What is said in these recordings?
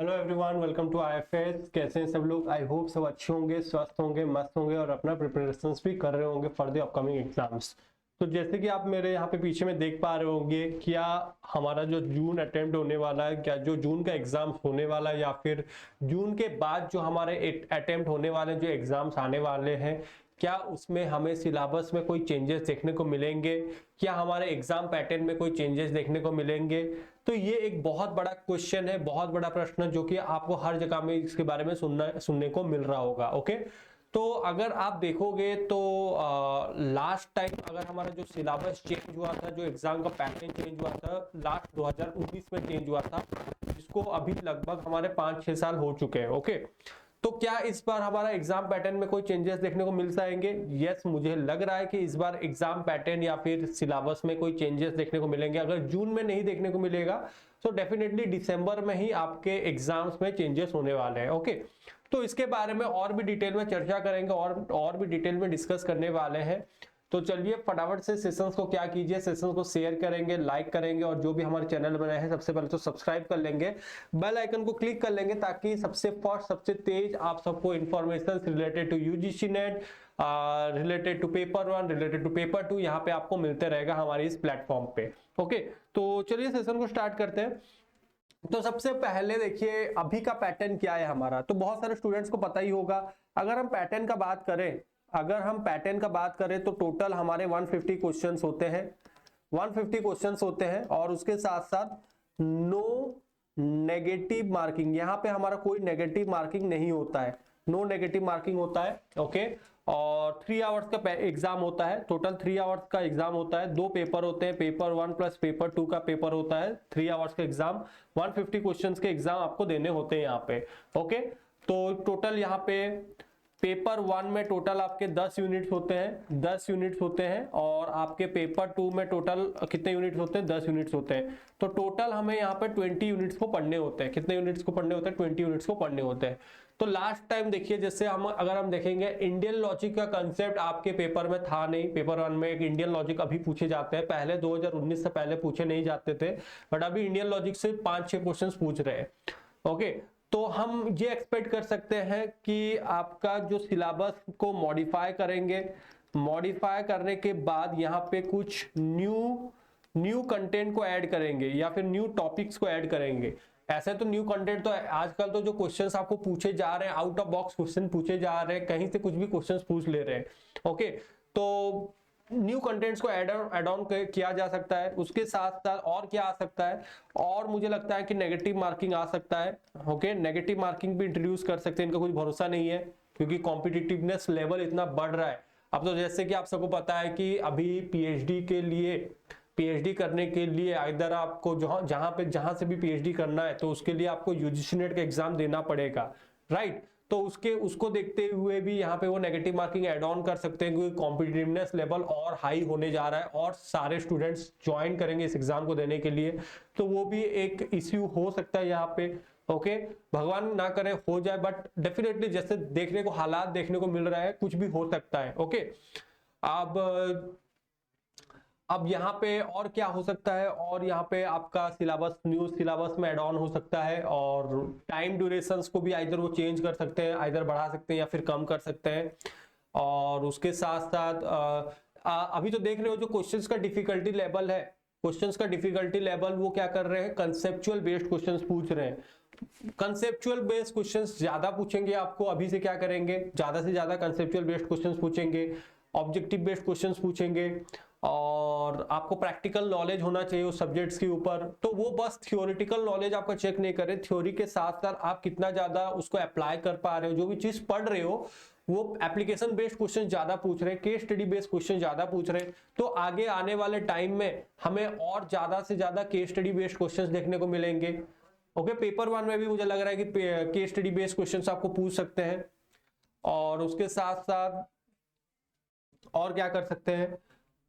Hello everyone, welcome to IFS. कैसे हैं सब लोग? आई होप सब अच्छे होंगे, स्वस्थ होंगे, मस्त होंगे और अपना प्रिपरेशंस भी कर रहे होंगे फॉर द अपकमिंग एग्जाम्स। तो जैसे कि आप मेरे यहाँ पे पीछे में देख पा रहे होंगे, क्या हमारा जो जून अटेम्प्ट होने वाला है, क्या जो जून का एग्जाम होने वाला है या फिर जून के बाद जो हमारे अटेम्प्ट होने वाले जो एग्जाम्स आने वाले हैं, क्या उसमें हमें सिलेबस में कोई चेंजेस देखने को मिलेंगे? क्या हमारे एग्जाम पैटर्न में कोई चेंजेस देखने को मिलेंगे? तो ये एक बहुत बड़ा क्वेश्चन है, बहुत बड़ा प्रश्न, जो कि आपको हर जगह में इसके बारे में सुनने को मिल रहा होगा। ओके, तो अगर आप देखोगे तो लास्ट टाइम अगर हमारा जो सिलेबस चेंज हुआ था, जो एग्जाम का पैटर्न चेंज हुआ था, लास्ट 2019 में चेंज हुआ था, जिसको अभी लगभग हमारे 5-6 साल हो चुके हैं। ओके, तो क्या इस बार हमारा एग्जाम पैटर्न में कोई चेंजेस देखने को मिल जाएंगे? यस, मुझे लग रहा है कि इस बार एग्जाम पैटर्न या फिर सिलेबस में कोई चेंजेस देखने को मिलेंगे। अगर जून में नहीं देखने को मिलेगा तो डेफिनेटली दिसंबर में ही आपके एग्जाम्स में चेंजेस होने वाले हैं। ओके, तो इसके बारे में और भी डिटेल में चर्चा करेंगे और भी डिटेल में डिस्कस करने वाले हैं। तो चलिए फटाफट से सेशंस को क्या कीजिए, सेशंस को शेयर करेंगे, लाइक करेंगे और जो भी हमारे चैनल बनाए हैं सबसे पहले तो सब्सक्राइब कर लेंगे, बेल आइकन को क्लिक कर लेंगे, ताकि सबसे फर्स्ट सबसे तेज आप सबको information related to UGC NET, related to paper 1, related to paper 2 यहाँ पे आपको मिलते रहेगा हमारे इस प्लेटफॉर्म पे। ओके, तो चलिए सेशन को स्टार्ट करते हैं। तो सबसे पहले देखिए अभी का पैटर्न क्या है हमारा, तो बहुत सारे स्टूडेंट्स को पता ही होगा। अगर हम पैटर्न का बात करें तो टोटल हमारे 150 क्वेश्चंस होते हैं, 150 क्वेश्चंस होते हैं और उसके साथ साथ नो नेगेटिव मार्किंग, यहाँ पे हमारा कोई नेगेटिव मार्किंग नहीं होता है, नो नेगेटिव मार्किंग होता है। ओके, और 3 आवर्स का एग्जाम होता है, टोटल 3 आवर्स का एग्जाम होता है। 2 पेपर होते हैं, पेपर 1 प्लस पेपर 2 का पेपर होता है। 3 आवर्स का एग्जाम, 150 क्वेश्चंस के एग्जाम आपको देने होते हैं यहाँ पे। ओके, तो टोटल यहाँ पे पेपर 1 में टोटल आपके 10 यूनिट्स होते हैं, 10 यूनिट्स होते हैं और आपके पेपर 2 में टोटल कितने यूनिट्स होते हैं? 10 यूनिट्स होते हैं। तो टोटल हमें यहाँ पे 20 यूनिट्स को पढ़ने होते हैं। कितने यूनिट्स को पढ़ने होते हैं? 20 यूनिट्स को पढ़ने होते हैं। तो लास्ट टाइम देखिए, जैसे अगर हम देखेंगे, इंडियन लॉजिक का कंसेप्ट आपके पेपर में था नहीं। पेपर 1 में एक इंडियन लॉजिक अभी पूछे जाते हैं, पहले 2019 से पहले पूछे नहीं जाते थे, बट अभी इंडियन लॉजिक से 5-6 क्वेश्चन पूछ रहे हैं। ओके, तो हम ये एक्सपेक्ट कर सकते हैं कि आपका जो सिलेबस को मॉडिफाई करेंगे, मॉडिफाई करने के बाद यहाँ पे कुछ न्यू कंटेंट को ऐड करेंगे या फिर न्यू टॉपिक्स को ऐड करेंगे। ऐसे तो न्यू कंटेंट तो आजकल तो जो क्वेश्चंस आपको पूछे जा रहे हैं, आउट ऑफ बॉक्स क्वेश्चन पूछे जा रहे हैं, कहीं से कुछ भी क्वेश्चंस पूछ ले रहे हैं। ओके, तो न्यू कंटेंट्स को ऐड ऑन किया जा सकता है। उसके साथ साथ और क्या आ सकता है, और मुझे लगता है कि नेगेटिव मार्किंग आ सकता है। ओके, नेगेटिव मार्किंग भी इंट्रोड्यूस कर सकते हैं, इनका कुछ भरोसा नहीं है क्योंकि कॉम्पिटिटिवनेस लेवल इतना बढ़ रहा है। अब तो जैसे कि आप सबको पता है कि अभी पीएचडी करने के लिए इधर आपको जहां से भी पीएचडी करना है तो उसके लिए आपको यूजीसी नेट का एग्जाम देना पड़ेगा, राइट? तो उसको देखते हुए भी यहाँ पे वो नेगेटिव मार्किंग ऐड ऑन कर सकते हैं, क्योंकि कॉम्पिटिटिवनेस लेवल और हाई होने जा रहा है और सारे स्टूडेंट्स ज्वाइन करेंगे इस एग्जाम को देने के लिए। तो वो भी एक इश्यू हो सकता है यहाँ पे। ओके, भगवान ना करे हो जाए, बट डेफिनेटली जैसे देखने को हालात देखने को मिल रहा है, कुछ भी हो सकता है। ओके, अब यहाँ पे और क्या हो सकता है, और यहाँ पे आपका न्यू सिलेबस में एड ऑन हो सकता है और टाइम ड्यूरेशंस को भी आइदर वो चेंज कर सकते हैं, आइदर बढ़ा सकते हैं या फिर कम कर सकते हैं। और उसके साथ साथ अभी तो देख रहे हो जो क्वेश्चंस का डिफिकल्टी लेवल है, वो क्या कर रहे हैं? कंसेप्चुअल बेस्ड क्वेश्चंस पूछ रहे हैं। कंसेप्चुअल बेस्ड क्वेश्चंस ज्यादा पूछेंगे आपको, अभी से क्या करेंगे, ज्यादा से ज्यादा कंसेप्चुअल बेस्ड क्वेश्चंस पूछेंगे, ऑब्जेक्टिव बेस्ड क्वेश्चंस पूछेंगे और आपको प्रैक्टिकल नॉलेज होना चाहिए उस सब्जेक्ट्स के ऊपर। तो वो बस थियोरिटिकल नॉलेज आपका चेक नहीं करे, थ्योरी के साथ साथ आप कितना ज्यादा उसको अप्लाई कर पा रहे हो, जो भी चीज पढ़ रहे हो वो एप्लीकेशन बेस्ड क्वेश्चन ज्यादा पूछ रहे हैं, केस स्टडी बेस्ड क्वेश्चन ज्यादा पूछ रहे हैं। तो आगे आने वाले टाइम में हमें और ज्यादा से ज्यादा केस स्टडी बेस्ड क्वेश्चन देखने को मिलेंगे। ओके, पेपर 1 में भी मुझे लग रहा है कि केस स्टडी बेस्ड क्वेश्चन आपको पूछ सकते हैं। और उसके साथ साथ और क्या कर सकते हैं,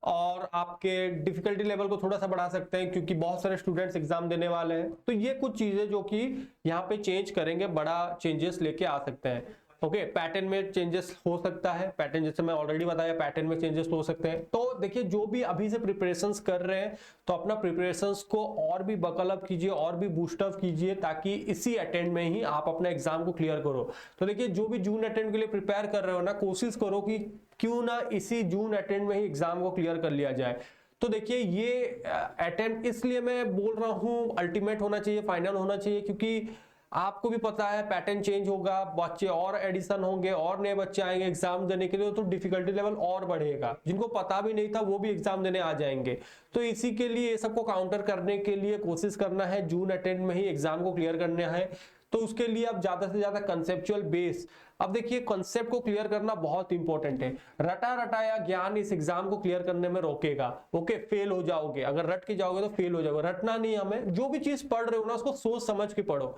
और आपके डिफिकल्टी लेवल को थोड़ा सा बढ़ा सकते हैं, क्योंकि बहुत सारे स्टूडेंट्स एग्जाम देने वाले हैं। तो ये कुछ चीजें जो कि यहाँ पे चेंज करेंगे, बड़ा चेंजेस लेके आ सकते हैं। ओके, पैटर्न में चेंजेस हो सकता है, पैटर्न जैसे मैं ऑलरेडी बताया पैटर्न में चेंजेस हो सकते हैं। तो देखिए जो भी अभी से प्रिपरेशंस कर रहे हैं तो अपना प्रिपरेशंस को और भी बकल अप कीजिए और भी बूस्ट अप कीजिए ताकि इसी अटेम्प्ट में ही आप अपना एग्जाम को क्लियर करो। तो देखिए जो भी जून अटेम्प्ट के लिए प्रिपेयर कर रहे हो ना, कोशिश करो कि क्यों ना इसी जून अटेम्प्ट में ही एग्जाम को क्लियर कर लिया जाए। तो देखिए ये अटेम्प्ट इसलिए मैं बोल रहा हूं अल्टीमेट होना चाहिए, फाइनल होना चाहिए, क्योंकि आपको भी पता है पैटर्न चेंज होगा, बच्चे और एडिशन होंगे और नए बच्चे आएंगे एग्जाम देने के लिए, तो डिफिकल्टी लेवल और बढ़ेगा। जिनको पता भी नहीं था वो भी एग्जाम देने आ जाएंगे। तो इसी के लिए ये सबको काउंटर करने के लिए कोशिश करना है जून अटेम्प्ट में ही एग्जाम को क्लियर करना है। तो उसके लिए आप ज्यादा से ज्यादा कंसेप्चुअल बेस, अब देखिए कॉन्सेप्ट को क्लियर करना बहुत इंपॉर्टेंट है। रटा रटाया ज्ञान इस एग्जाम को क्लियर करने में रोकेगा। ओके, फेल हो जाओगे, अगर रट के जाओगे तो फेल हो जाओगे। रटना नहीं, हमें जो भी चीज पढ़ रहे हो ना उसको सोच समझ के पढ़ो।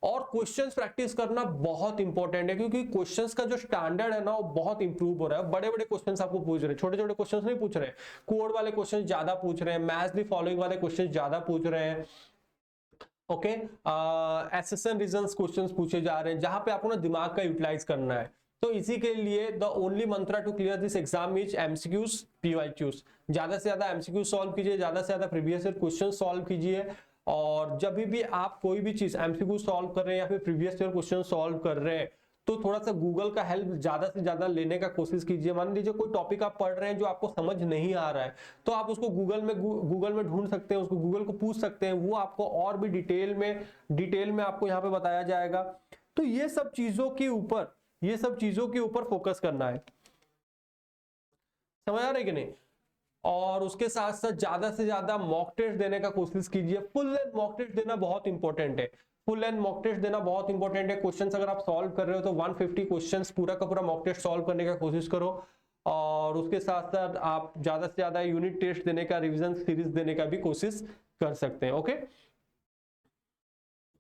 और क्वेश्चंस प्रैक्टिस करना बहुत इंपॉर्टेंट है, क्योंकि क्वेश्चंस का जो स्टैंडर्ड है ना वो बहुत इंप्रूव हो रहा है। बड़े बड़े क्वेश्चंस आपको पूछ रहे हैं, छोटे छोटे क्वेश्चंस नहीं पूछ रहे हैं। कोड वाले क्वेश्चंस ज्यादा पूछ रहे हैं, मैथ्स दी फॉलोइंग वाले क्वेश्चंस ज्यादा पूछ रहे हैं। ओके, एसेशन रीजंस क्वेश्चंस पूछे जा रहे हैं जहां पे आपको ना दिमाग का यूटिलाइज करना है। तो इसी के लिए the only mantra to clear this exam is MCQs PYQs. ज्यादा से ज्यादा एमसीक्यू सॉल्व कीजिए, ज्यादा से ज्यादा प्रीवियस ईयर क्वेश्चन सॉल्व कीजिए। और जब भी आप कोई भी चीज एमसीक्यू सॉल्व कर रहे हैं या फिर प्रीवियस ईयर क्वेश्चन सॉल्व कर रहे हैं तो थोड़ा सा गूगल का हेल्प ज्यादा से ज्यादा लेने का कोशिश कीजिए। मान लीजिए कोई टॉपिक आप पढ़ रहे हैं जो आपको समझ नहीं आ रहा है तो आप उसको गूगल में ढूंढ सकते हैं, उसको गूगल को पूछ सकते हैं, वो आपको और भी डिटेल में आपको यहाँ पे बताया जाएगा। तो ये सब चीजों के ऊपर फोकस करना है। समझ आ रहा है कि नहीं? और उसके साथ साथ ज्यादा से ज्यादा मॉक टेस्ट देने का कोशिश कीजिए। फुल लेंथ मॉक टेस्ट देना बहुत इंपॉर्टेंट है। फुल एंड मॉक टेस्ट देना बहुत इंपॉर्टेंट है। क्वेश्चंस अगर आप सॉल्व कर रहे हो तो 150 क्वेश्चंस पूरा का पूरा मॉक टेस्ट सॉल्व करने का कोशिश करो। और उसके साथ साथ आप ज्यादा से ज्यादा यूनिट टेस्ट देने का, रिवीजन सीरीज देने का भी कोशिश कर सकते हैं। ओके,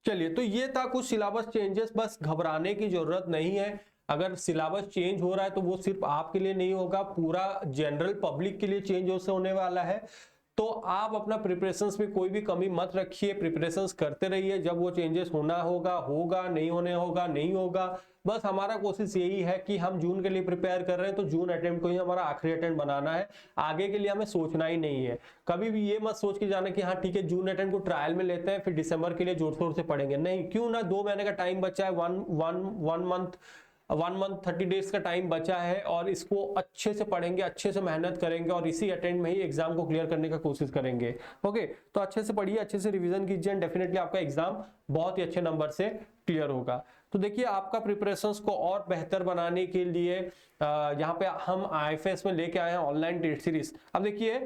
चलिए, तो ये था कुछ सिलेबस चेंजेस। बस घबराने की जरूरत नहीं है। अगर सिलेबस चेंज हो रहा है तो वो सिर्फ आपके लिए नहीं होगा, पूरा जनरल पब्लिक के लिए चेंज होने वाला है। तो आप अपना प्रिपरेशंस में कोई भी कमी मत रखिए, प्रिपरेशंस करते रहिए। जब वो चेंजेस होना होगा, नहीं होगा। बस हमारा कोशिश यही है कि हम जून के लिए प्रिपेयर कर रहे हैं तो जून अटेम्प्ट को ही हमारा आखिरी अटेम्प्ट बनाना है। आगे के लिए हमें सोचना ही नहीं है। कभी भी ये मत सोच के जाना कि हाँ ठीक है जून अटेम्प्ट को ट्रायल में लेते हैं फिर दिसंबर के लिए जोर शोर से पढ़ेंगे। नहीं, क्यों ना, 2 महीने का टाइम बचा है, वन मंथ 30 डेज का टाइम बचा है और इसको अच्छे से पढ़ेंगे, अच्छे से मेहनत करेंगे और इसी अटेम्प्ट में ही एग्जाम को क्लियर करने का कोशिश करेंगे। ओके, तो अच्छे से पढ़िए, अच्छे से रिवीजन कीजिए, डेफिनेटली आपका एग्जाम बहुत ही अच्छे नंबर से क्लियर होगा। तो देखिए आपका प्रिपरेशंस को और बेहतर बनाने के लिए यहाँ पे हम IFS में लेके आए हैं ऑनलाइन टेस्ट सीरीज। अब देखिए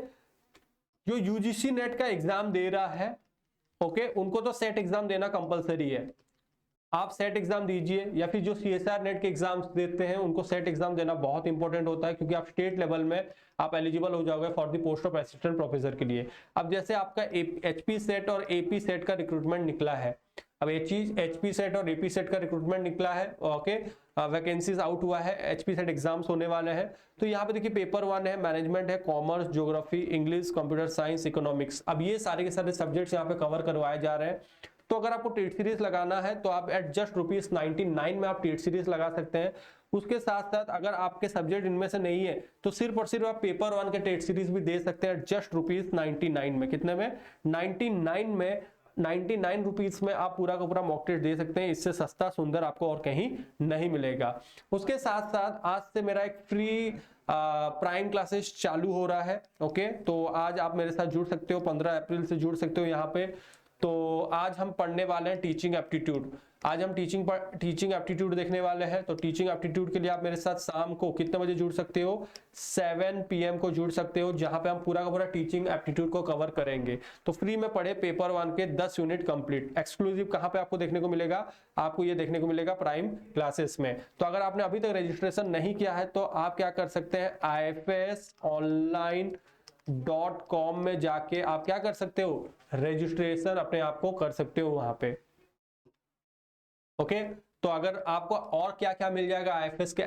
जो UGC नेट का एग्जाम दे रहा है, ओके, उनको तो सेट एग्जाम देना कंपलसरी है। आप सेट एग्जाम दीजिए, या फिर जो CSR नेट के एग्जाम्स देते हैं उनको सेट एग्जाम देना बहुत इंपॉर्टेंट होता है, क्योंकि आप स्टेट लेवल में आप एलिजिबल हो जाओगे for the post of assistant professor के लिए। अब जैसे आपका HP सेट और AP सेट का रिक्रूटमेंट निकला है, अब HP सेट और AP सेट का रिक्रूटमेंट निकला है, ओके, वैकेंसीज आउट हुआ है, HP सेट एग्जाम्स होने वाले हैं। तो यहाँ पे देखिए पेपर 1 है, मैनेजमेंट है, commerce, geography, English, computer science, economics. अब ये सारे के सारे सब्जेक्ट्स यहाँ पे कवर करवाए जा रहे हैं। तो अगर आपको टेट सीरीज लगाना है तो आप एट जस्ट ₹99 में आप टेट सीरीज लगा सकते हैं। उसके साथ साथ अगर आपके सब्जेक्ट इनमें से नहीं है तो सिर्फ और सिर्फ आप पेपर 1 के टेट सीरीज भी दे सकते हैं जस्ट ₹99 में। कितने में? 99 रुपीज में आप पूरा का पूरा मॉक टेस्ट दे सकते हैं। इससे सस्ता सुंदर आपको और कहीं नहीं मिलेगा। उसके साथ साथ आज से मेरा एक फ्री प्राइम क्लासेस चालू हो रहा है। ओके, तो आज आप मेरे साथ जुड़ सकते हो, 15 अप्रैल से जुड़ सकते हो यहाँ पे। तो आज हम पढ़ने वाले हैं टीचिंग एप्टीट्यूड। आज हम टीचिंग एप्टीट्यूड देखने वाले हैं। तो टीचिंग एप्टीट्यूड के लिए आप मेरे साथ शाम को कितने बजे जुड़ सकते हो? 7 PM को जुड़ सकते हो, जहां पे हम पूरा का पूरा टीचिंग एप्टीट्यूड को कवर करेंगे। तो फ्री में पढ़े पेपर 1 के 10 यूनिट कंप्लीट। एक्सक्लूसिव कहां पे आपको देखने को मिलेगा? आपको ये देखने को मिलेगा प्राइम क्लासेस में। तो अगर आपने अभी तक रजिस्ट्रेशन नहीं किया है तो आप क्या कर सकते हैं, ifsonline.com में जाके आप क्या कर सकते हो, रजिस्ट्रेशन अपने आप को कर सकते हो वहां पे। ओके, तो अगर आपको और क्या क्या मिल जाएगा IFS के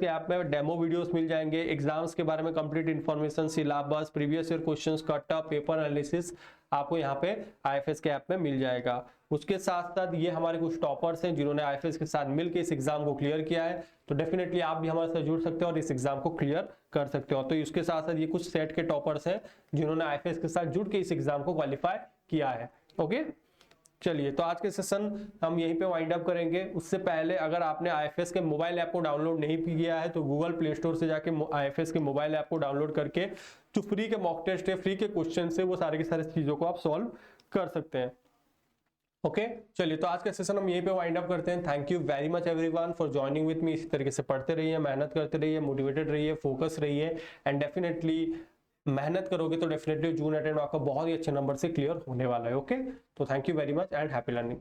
ऐप में डेमो वीडियोस मिल जाएंगे, एग्जाम्स के बारे में complete information, syllabus, previous year questions, cut off, paper analysis आपको यहाँ पे IFS के ऐप में मिल जाएगा। उसके साथ साथ ये हमारे कुछ टॉपर्स हैं जिन्होंने आईएफएस के साथ मिलकर इस एग्जाम को क्लियर किया है, तो डेफिनेटली आप भी हमारे साथ जुड़ सकते हो और इस एग्जाम को क्लियर कर सकते हो। तो इसके साथ साथ ये कुछ सेट के टॉपर्स हैं जिन्होंने आईएफएस के साथ जुड़ के इस एग्जाम को क्वालिफाई किया है। ओके, चलिए तो आज के सेशन हम यहीं पे वाइंड अप करेंगे। उससे पहले अगर आपने आईएफएस के मोबाइल ऐप को डाउनलोड नहीं किया है तो गूगल प्ले स्टोर से जाके आईएफएस के मोबाइल ऐप को डाउनलोड करके जो फ्री के मॉक टेस्ट है, फ्री के क्वेश्चन है, वो सारे के सारे चीजों को आप सॉल्व कर सकते हैं। ओके, चलिए तो आज का सेशन हम यहीं पे वाइंड अप करते हैं। Thank you very much everyone for joining with me. इसी तरीके से पढ़ते रहिए, मेहनत करते रहिए, मोटिवेटेड रहिए, फोकस रहिए एंड डेफिनेटली मेहनत करोगे तो डेफिनेटली जून अटेम्प्ट आपका बहुत ही अच्छे नंबर से क्लियर होने वाला है। ओके, तो thank you very much and happy learning.